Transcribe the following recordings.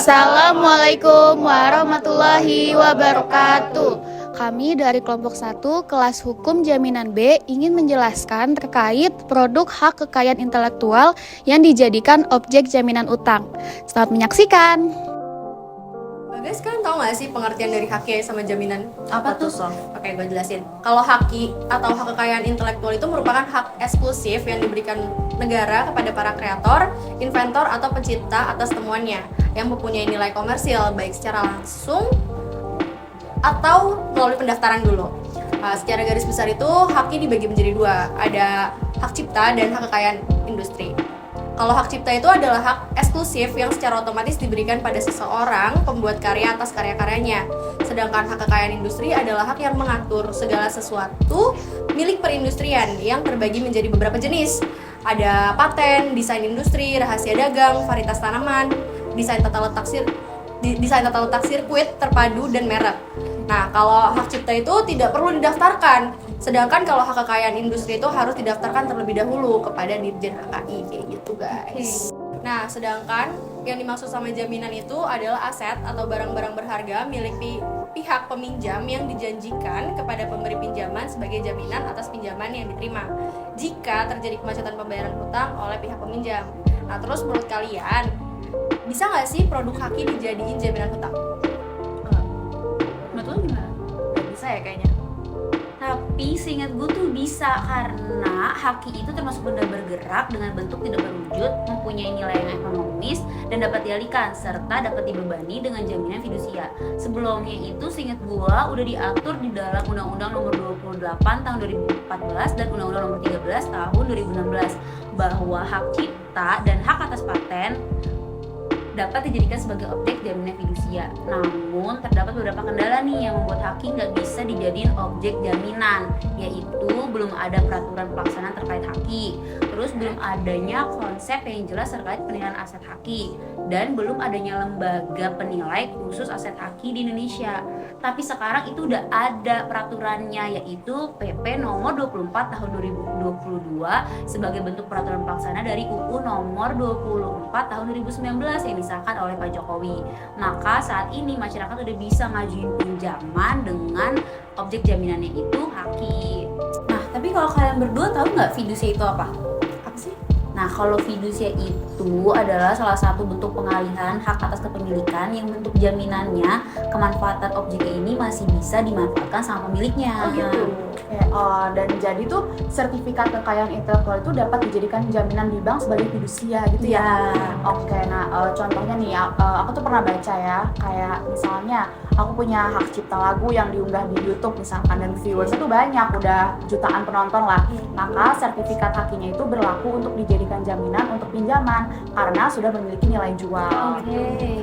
Assalamualaikum warahmatullahi wabarakatuh. Kami dari kelompok 1 kelas hukum jaminan B ingin menjelaskan terkait produk hak kekayaan intelektual yang dijadikan objek jaminan utang. Selamat menyaksikan. Guys, kalian tau gak sih pengertian dari haki sama jaminan? Apa tuh, Song? Oke, gue jelasin. Kalau haki atau hak kekayaan intelektual itu merupakan hak eksklusif yang diberikan negara kepada para kreator, inventor, atau pencipta atas temuannya yang mempunyai nilai komersil, baik secara langsung atau melalui pendaftaran dulu. Secara garis besar itu, haki dibagi menjadi dua. Ada hak cipta dan hak kekayaan industri. Kalau hak cipta itu adalah hak eksklusif yang secara otomatis diberikan pada seseorang pembuat karya atas karya-karyanya. Sedangkan hak kekayaan industri adalah hak yang mengatur segala sesuatu milik perindustrian yang terbagi menjadi beberapa jenis. Ada paten, desain industri, rahasia dagang, varietas tanaman, desain tata letak sirkuit terpadu, dan merek. Nah, kalau hak cipta itu tidak perlu didaftarkan. Sedangkan kalau hak kekayaan industri itu harus didaftarkan terlebih dahulu kepada Dirjen HKI, kayak gitu guys. Nah, sedangkan yang dimaksud sama jaminan itu adalah aset atau barang-barang berharga milik pihak peminjam yang dijanjikan kepada pemberi pinjaman sebagai jaminan atas pinjaman yang diterima jika terjadi kemacetan pembayaran hutang oleh pihak peminjam. Nah, terus menurut kalian, bisa nggak sih produk haki dijadiin jaminan hutang? Menurut lo gimana? Gak bisa ya kayaknya. Tapi seingat gue tuh bisa, karena haki itu termasuk benda bergerak dengan bentuk tidak berwujud, mempunyai nilai yang ekonomis dan dapat dialihkan serta dapat dibebani dengan jaminan fidusia. Sebelumnya itu seingat gue udah diatur di dalam Undang-Undang Nomor 28 tahun 2014 dan Undang-Undang Nomor 13 tahun 2016 bahwa hak cipta dan hak atas paten dapat dijadikan sebagai objek jaminan fidusia. Namun terdapat beberapa kendala nih yang membuat haki nggak bisa dijadiin objek jaminan, yaitu belum ada peraturan pelaksanaan terkait haki, terus belum adanya konsep yang jelas terkait penilaian aset haki, dan belum adanya lembaga penilai khusus aset haki di Indonesia. Tapi sekarang itu udah ada peraturannya, yaitu PP nomor 24 tahun 2022 sebagai bentuk peraturan pelaksana dari UU nomor 24 tahun 2019 yang disahkan oleh Pak Jokowi. Maka saat ini masyarakat udah bisa ngajuin pinjaman dengan objek jaminannya itu haki. Nah, tapi kalau kalian berdua tahu nggak fidusia itu apa? Apa sih? Nah, kalau fidusia itu adalah salah satu bentuk pengalihan hak atas kepemilikan yang bentuk jaminannya kemanfaatan objek ini masih bisa dimanfaatkan sama pemiliknya. Oh gitu. Dan jadi tuh sertifikat kekayaan intelektual itu dapat dijadikan jaminan di bank sebagai fidusia gitu ya. Oke, nah contohnya nih, aku tuh pernah baca ya, kayak misalnya aku punya hak cipta lagu yang diunggah di YouTube misalkan, dan viewersnya tuh banyak, udah jutaan penonton lah. Maka sertifikat hakinya itu berlaku untuk dijadikan jaminan untuk pinjaman karena sudah memiliki nilai jual.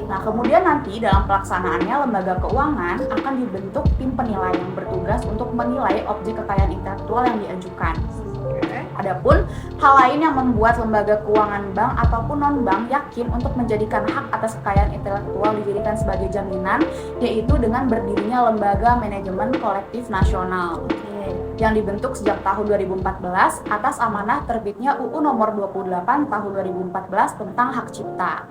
Nah, kemudian nanti dalam pelaksanaannya lembaga keuangan akan dibentuk tim penilai yang bertugas untuk menilai objek kekayaan intelektual yang diajukan. Adapun hal lain yang membuat lembaga keuangan bank ataupun non-bank yakin untuk menjadikan hak atas kekayaan intelektual dijadikan sebagai jaminan, yaitu dengan berdirinya lembaga manajemen kolektif nasional yang dibentuk sejak tahun 2014 atas amanah terbitnya UU nomor 28 tahun 2014 tentang hak cipta.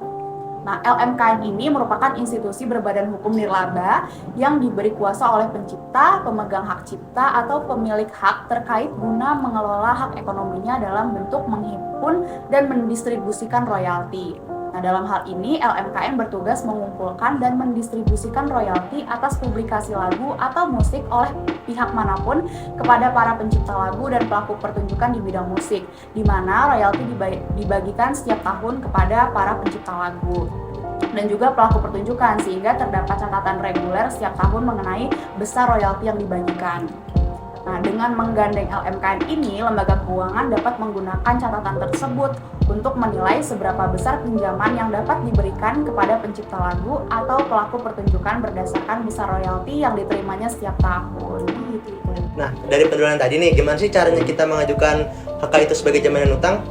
Nah, LMKN ini merupakan institusi berbadan hukum nirlaba yang diberi kuasa oleh pencipta, pemegang hak cipta, atau pemilik hak terkait guna mengelola hak ekonominya dalam bentuk menghimpun dan mendistribusikan royalti. Nah, dalam hal ini LMKN bertugas mengumpulkan dan mendistribusikan royalti atas publikasi lagu atau musik oleh pihak manapun kepada para pencipta lagu dan pelaku pertunjukan di bidang musik, di mana royalti dibagikan setiap tahun kepada para pencipta lagu dan juga pelaku pertunjukan, sehingga terdapat catatan reguler setiap tahun mengenai besar royalti yang dibagikan. Nah, dengan menggandeng LMKN ini, lembaga keuangan dapat menggunakan catatan tersebut untuk menilai seberapa besar pinjaman yang dapat diberikan kepada pencipta lagu atau pelaku pertunjukan berdasarkan besar royalti yang diterimanya setiap tahun. Nah, dari penjelasan tadi nih, gimana sih caranya kita mengajukan hak itu sebagai jaminan utang?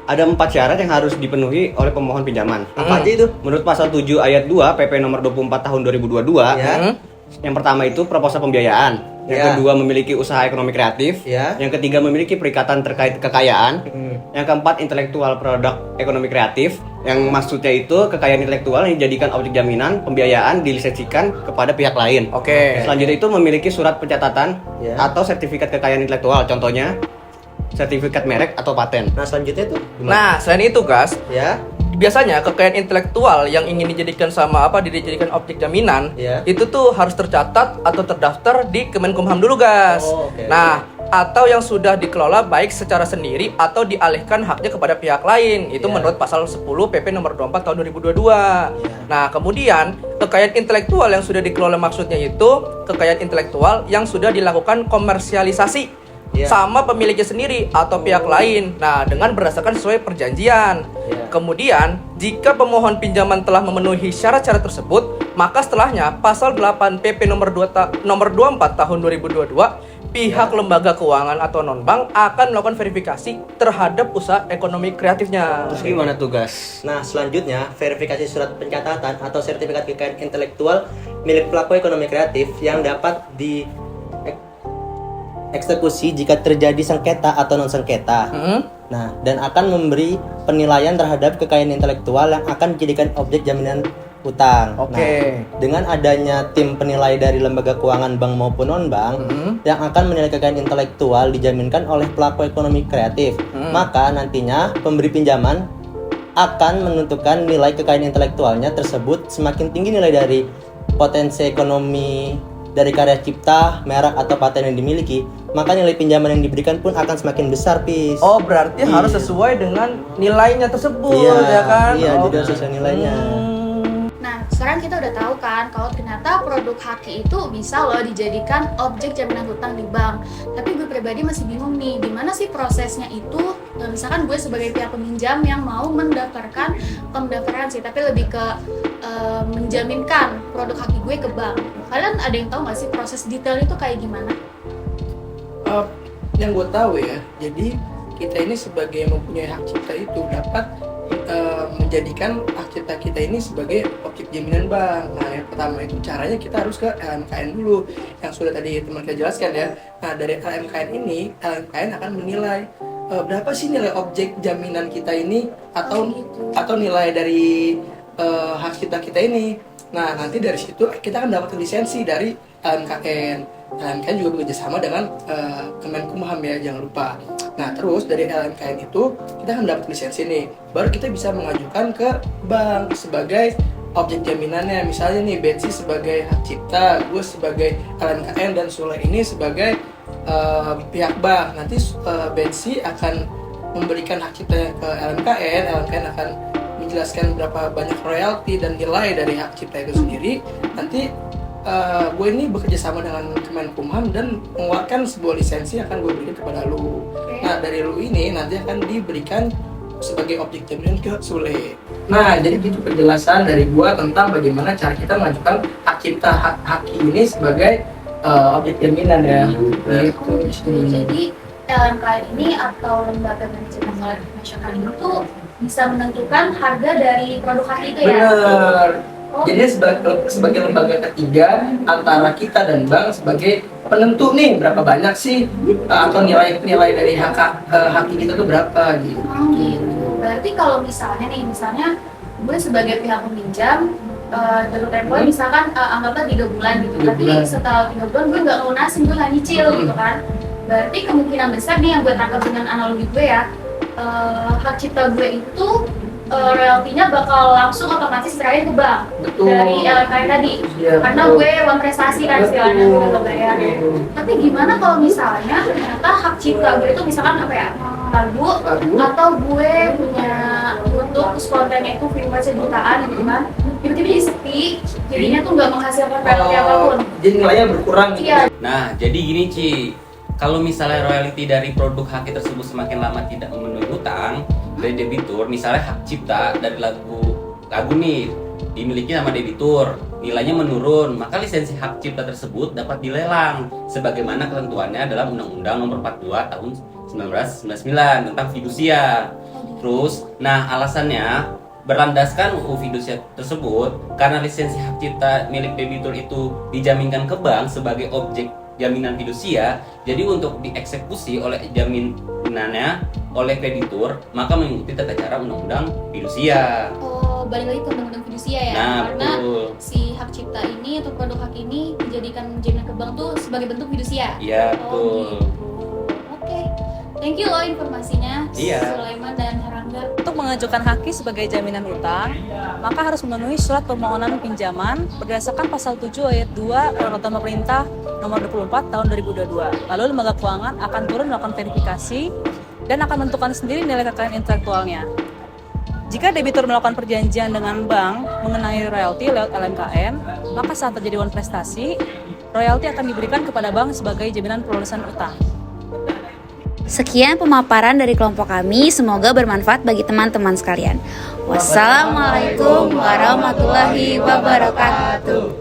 Ada 4 syarat yang harus dipenuhi oleh pemohon pinjaman. Apa aja itu? Menurut pasal 7 ayat 2 PP nomor 24 tahun 2022, Ya. yang pertama itu proposal pembiayaan. Yang Ya. kedua memiliki usaha ekonomi kreatif. Ya. Yang ketiga memiliki perikatan terkait kekayaan. Yang keempat intelektual produk ekonomi kreatif. Yang maksudnya itu kekayaan intelektual yang dijadikan objek jaminan pembiayaan dilisensikan kepada pihak lain. Oke. Selanjutnya itu memiliki surat pencatatan Ya. atau sertifikat kekayaan intelektual. Contohnya sertifikat merek atau paten. Nah, selanjutnya tuh gimana? Nah, selain itu, guys, Ya. biasanya kekayaan intelektual yang ingin dijadikan dijadikan objek jaminan, Ya. itu tuh harus tercatat atau terdaftar di Kemenkumham dulu, guys. Oh, oke. Nah, atau yang sudah dikelola baik secara sendiri atau dialihkan haknya kepada pihak lain. Itu Ya. menurut pasal 10 PP nomor 24 tahun 2022. Ya. Nah, kemudian kekayaan intelektual yang sudah dikelola maksudnya itu kekayaan intelektual yang sudah dilakukan komersialisasi Ya. sama pemiliknya sendiri atau pihak lain. Nah, dengan berdasarkan sesuai perjanjian. Ya. Kemudian, jika pemohon pinjaman telah memenuhi syarat-syarat tersebut, maka setelahnya pasal 8 PP nomor 24 tahun 2022, pihak lembaga keuangan atau non-bank akan melakukan verifikasi terhadap usaha ekonomi kreatifnya. Terus gimana tugas? Nah, selanjutnya verifikasi surat pencatatan atau sertifikat kekayaan intelektual milik pelaku ekonomi kreatif yang dapat dieksekusi jika terjadi sengketa atau non sengketa. Nah, dan akan memberi penilaian terhadap kekayaan intelektual yang akan dijadikan objek jaminan utang. Oke. Nah, dengan adanya tim penilai dari lembaga keuangan bank maupun non-bank yang akan menilai kekayaan intelektual dijaminkan oleh pelaku ekonomi kreatif, maka nantinya pemberi pinjaman akan menentukan nilai kekayaan intelektualnya tersebut semakin tinggi nilai dari potensi ekonomi dari karya cipta, merek atau paten yang dimiliki, maka nilai pinjaman yang diberikan pun akan semakin besar, Pis. Oh, berarti Iya. harus sesuai dengan nilainya tersebut, Iya, ya kan? iya, Oh. jadi harus sesuai nilainya. Nah, sekarang kita udah tahu kan kalau ternyata produk haki itu bisa loh dijadikan objek jaminan hutang di bank. Tapi gue pribadi masih bingung nih, gimana sih prosesnya itu? Misalkan gue sebagai pihak peminjam yang mau mendaftarkan, bukan mendaftarkan sih, tapi lebih ke menjaminkan produk haki gue ke bank. Kalian ada yang tahu nggak sih proses detail itu kayak gimana? Yang gue tahu ya, jadi kita ini sebagai mempunyai hak cipta itu dapat menjadikan hak cipta kita ini sebagai objek jaminan bank. Nah, yang pertama itu caranya kita harus ke LMKN dulu, yang sudah tadi teman kita jelaskan ya. Nah, dari LMKN ini, LMKN akan menilai berapa sih nilai objek jaminan kita ini atau nilai dari hak cipta kita ini. Nah, nanti dari situ kita akan dapat lisensi dari LMKN. LMKN juga bekerjasama dengan Kemenkumham ya, jangan lupa. Nah, terus dari LMKN itu kita akan dapat lisensi nih. Baru kita bisa mengajukan ke bank sebagai objek jaminannya. Misalnya nih, Betsy sebagai hak cipta, gue sebagai LMKN, dan Sule ini sebagai pihak bank. Nanti Betsy akan memberikan hak ciptanya ke LMKN. LMKN akan menjelaskan berapa banyak royalti dan nilai dari hak cipta itu sendiri. Nanti gue ini bekerja sama dengan Kemenkumham dan mengeluarkan sebuah lisensi yang akan gue berikan kepada lu. Nah, dari lu ini nanti akan diberikan sebagai objek jaminan ke Sule. Nah, jadi itu penjelasan dari gue tentang bagaimana cara kita mengajukan hak cipta haki ini sebagai objek jaminan ya. Gitu. Jadi LMKN ini atau lembaga manajemen kolektif nasional ini tuh bisa menentukan harga dari produk haki itu ya? Bener. Oh. Jadi sebagai lembaga ketiga antara kita dan bank sebagai penentu nih berapa banyak sih atau nilai dari haki kita tuh berapa gitu. Oh gitu. Berarti kalau misalnya gue sebagai pihak peminjam jatuh temponya misalkan anggaplah 3 bulan gitu. 3 Tapi bulan. setelah 3 bulan gue nggak lunasin, gue nggak nyicil gitu kan. Berarti kemungkinan besar nih yang gue tangkap dengan analogi gue ya, hak cipta gue itu royaltinya bakal langsung otomatis terakhir ke bank. Betul. Dari LMKN tadi. Iya, Karena betul. gue uang prestasi kan istilahnya gue udah bayar. Tapi gimana kalau misalnya ternyata hak cipta gue itu misalkan apa ya, lagu atau gue punya untuk spontannya itu viewer sejutaan gitu kan, tiba-tiba jadi sepi, jadinya tuh nggak menghasilkan royalti apapun. Jadi nilainya berkurang gitu. Iya. Nah, jadi gini Ci, kalau misalnya royalti dari produk haki tersebut semakin lama tidak memenuhi hutang dari debitur, misalnya hak cipta dari lagu nih dimiliki sama debitur, nilainya menurun, maka lisensi hak cipta tersebut dapat dilelang sebagaimana ketentuannya dalam Undang-Undang Nomor 42 Tahun 1999 tentang fidusia. Terus, nah alasannya berlandaskan UU fidusia tersebut karena lisensi hak cipta milik debitur itu dijaminkan ke bank sebagai objek jaminan fidusia, jadi untuk dieksekusi oleh jaminannya oleh kreditur, maka mengikuti tata cara undang-undang fidusia. Oh, balik lagi ke undang-undang fidusia ya. Nah, Karena betul. si hak cipta ini atau produk hak ini dijadikan jaminan ke bank tuh sebagai bentuk fidusia. Iya, Oh, betul. gitu. Oke. Thank you loh informasinya, Iya. Sulaiman dan Herangga. Untuk mengajukan haki sebagai jaminan utang, maka harus memenuhi surat permohonan pinjaman berdasarkan pasal 7 ayat 2 Peraturan Pemerintah nomor 24 tahun 2022. Lalu lembaga keuangan akan turun melakukan verifikasi dan akan menentukan sendiri nilai kekayaan intelektualnya. Jika debitur melakukan perjanjian dengan bank mengenai royalti lewat LMKN, maka saat terjadi wan prestasi, royalti akan diberikan kepada bank sebagai jaminan pelunasan utang. Sekian pemaparan dari kelompok kami, semoga bermanfaat bagi teman-teman sekalian. Wassalamualaikum warahmatullahi wabarakatuh.